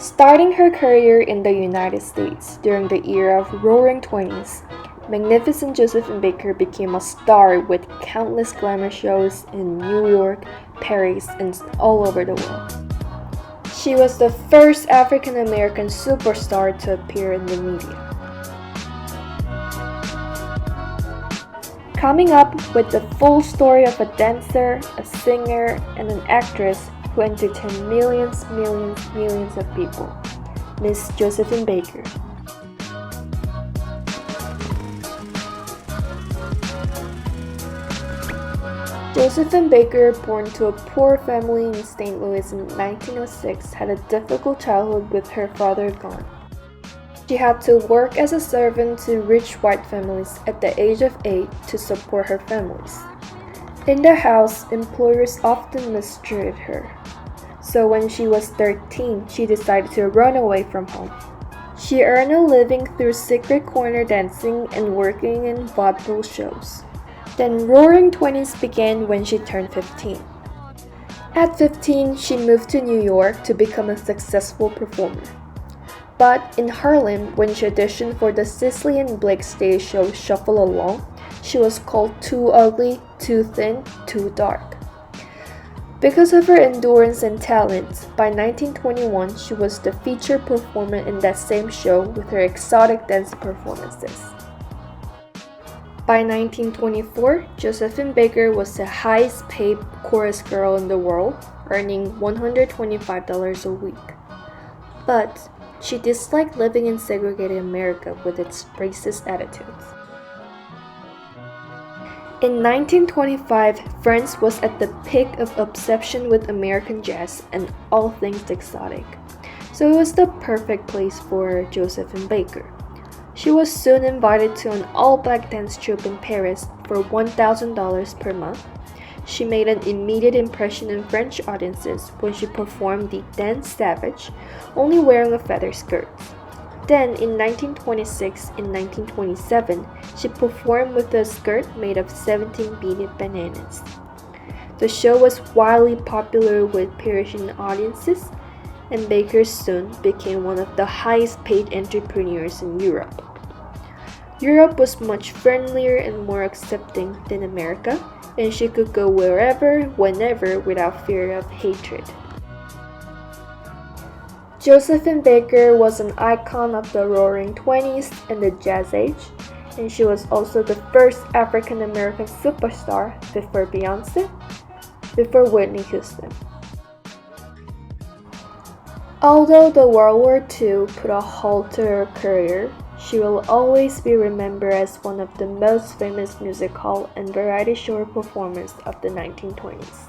Starting her career in the United States during the era of Roaring Twenties, magnificent Josephine Baker became a star with countless glamour shows in New York, Paris, and all over the world. She was the first African American superstar to appear in the media. Coming up with the full story of a dancer, a singer, and an actress who entertained millions of people, Miss Josephine Baker. Josephine Baker, born to a poor family in St. Louis in 1906, had a difficult childhood with her father gone. She had to work as a servant to rich white families at the age of 8 to support her families. In the house, employers often mistreated her. So when she was 13, she decided to run away from home. She earned a living through secret corner dancing and working in vaudeville shows. Then Roaring Twenties began when she turned 15. At 15, she moved to New York to become a successful performer. But in Harlem, when she auditioned for the Cicely and Blake stage show Shuffle Along, she was called too ugly, too thin, too dark. Because of her endurance and talent, by 1921 she was the featured performer in that same show with her exotic dance performances. By 1924, Josephine Baker was the highest paid chorus girl in the world, earning $125 a week. But she disliked living in segregated America with its racist attitudes. In 1925, France was at the peak of obsession with American jazz and all things exotic, so it was the perfect place for Josephine Baker. She was soon invited to an all-black dance troupe in Paris for $1,000 per month. She made an immediate impression in French audiences when she performed the Dance Savage, only wearing a feather skirt. Then, in 1926 and 1927, she performed with a skirt made of 17 beaded bananas. The show was wildly popular with Parisian audiences, and Baker soon became one of the highest paid entrepreneurs in Europe. Europe was much friendlier and more accepting than America, and she could go wherever, whenever, without fear of hatred. Josephine Baker was an icon of the Roaring Twenties and the Jazz Age, and she was also the first African American superstar before Beyoncé, before Whitney Houston. Although the World War II put a halt to her career, she will always be remembered as one of the most famous music hall and variety show performers of the 1920s.